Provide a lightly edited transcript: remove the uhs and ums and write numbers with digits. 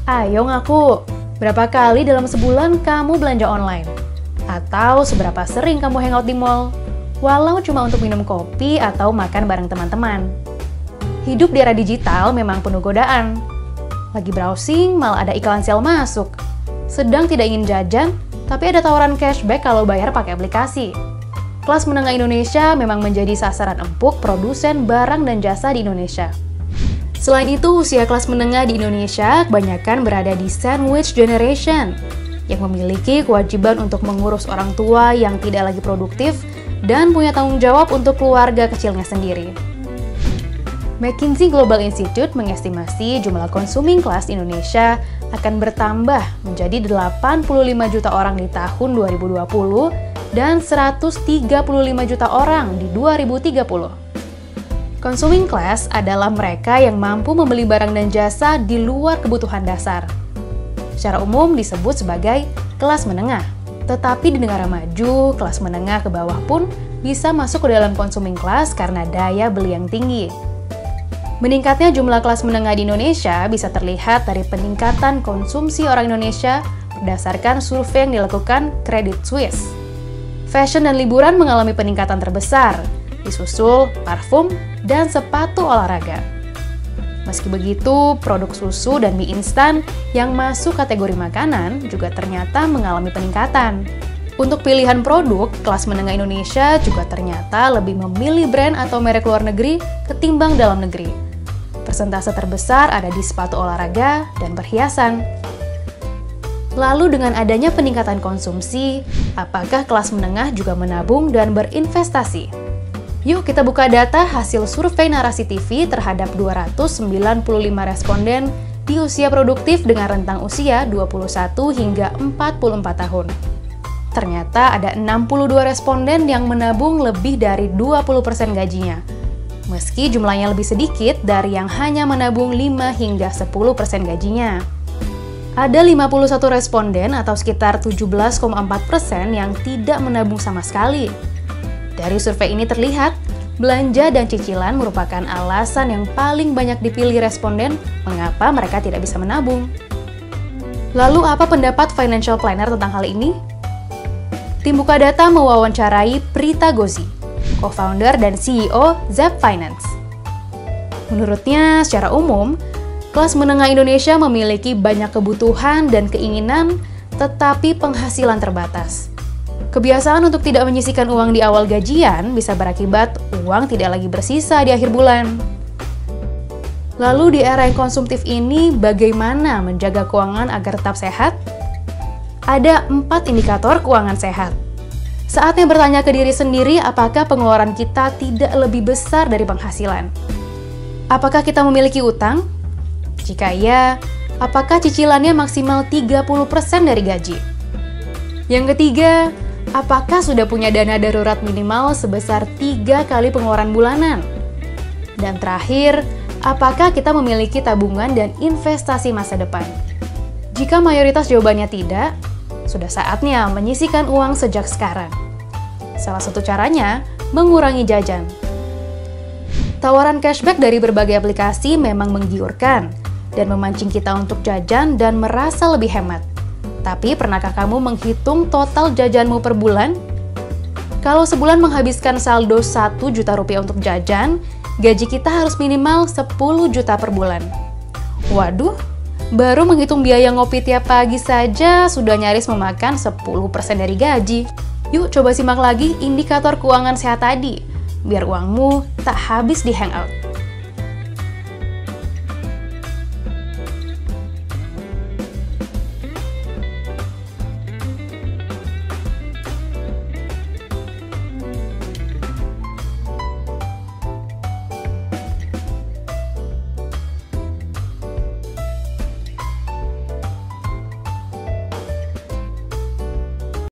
Ayo ngaku, berapa kali dalam sebulan kamu belanja online? Atau seberapa sering kamu hangout di mall? Walau cuma untuk minum kopi atau makan bareng teman-teman. Hidup di era digital memang penuh godaan. Lagi browsing, malah ada iklan sale masuk. Sedang tidak ingin jajan, tapi ada tawaran cashback kalau bayar pakai aplikasi. Kelas menengah Indonesia memang menjadi sasaran empuk produsen barang dan jasa di Indonesia. Selain itu, usia kelas menengah di Indonesia kebanyakan berada di sandwich generation, yang memiliki kewajiban untuk mengurus orang tua yang tidak lagi produktif dan punya tanggung jawab untuk keluarga kecilnya sendiri. McKinsey Global Institute mengestimasi jumlah consuming class Indonesia akan bertambah menjadi 85 juta orang di tahun 2020 dan 135 juta orang di 2030. Consuming class adalah mereka yang mampu membeli barang dan jasa di luar kebutuhan dasar. Secara umum disebut sebagai kelas menengah. Tetapi di negara maju, kelas menengah ke bawah pun bisa masuk ke dalam consuming class karena daya beli yang tinggi. Meningkatnya jumlah kelas menengah di Indonesia bisa terlihat dari peningkatan konsumsi orang Indonesia berdasarkan survei yang dilakukan Credit Suisse. Fashion dan liburan mengalami peningkatan terbesar, disusul parfum dan sepatu olahraga. Meski begitu, produk susu dan mie instan yang masuk kategori makanan juga ternyata mengalami peningkatan. Untuk pilihan produk, kelas menengah Indonesia juga ternyata lebih memilih brand atau merek luar negeri ketimbang dalam negeri. Persentase terbesar ada di sepatu olahraga dan perhiasan. Lalu dengan adanya peningkatan konsumsi, apakah kelas menengah juga menabung dan berinvestasi? Yuk kita buka data hasil survei Narasi TV terhadap 295 responden di usia produktif dengan rentang usia 21 hingga 44 tahun. Ternyata ada 62 responden yang menabung lebih dari 20% gajinya, meski jumlahnya lebih sedikit dari yang hanya menabung 5 hingga 10% gajinya. Ada 51 responden atau sekitar 17,4% yang tidak menabung sama sekali. Dari survei ini terlihat, belanja dan cicilan merupakan alasan yang paling banyak dipilih responden mengapa mereka tidak bisa menabung. Lalu apa pendapat financial planner tentang hal ini? Tim Buka Data mewawancarai Prita Gozi, co-founder dan CEO Zap Finance. Menurutnya, secara umum, kelas menengah Indonesia memiliki banyak kebutuhan dan keinginan, tetapi penghasilan terbatas. Kebiasaan untuk tidak menyisihkan uang di awal gajian bisa berakibat uang tidak lagi bersisa di akhir bulan. Lalu di era yang konsumtif ini, bagaimana menjaga keuangan agar tetap sehat? Ada 4 indikator keuangan sehat. Saatnya bertanya ke diri sendiri apakah pengeluaran kita tidak lebih besar dari penghasilan. Apakah kita memiliki utang? Jika iya, apakah cicilannya maksimal 30% dari gaji? Yang ketiga, apakah sudah punya dana darurat minimal sebesar 3 kali pengeluaran bulanan? Dan terakhir, apakah kita memiliki tabungan dan investasi masa depan? Jika mayoritas jawabannya tidak, sudah saatnya menyisihkan uang sejak sekarang. Salah satu caranya, mengurangi jajan. Tawaran cashback dari berbagai aplikasi memang menggiurkan dan memancing kita untuk jajan dan merasa lebih hemat. Tapi pernahkah kamu menghitung total jajanmu per bulan? Kalau sebulan menghabiskan saldo 1 juta rupiah untuk jajan, gaji kita harus minimal 10 juta per bulan. Waduh, baru menghitung biaya ngopi tiap pagi saja sudah nyaris memakan 10% dari gaji. Yuk coba simak lagi indikator keuangan sehat tadi, biar uangmu tak habis di hangout.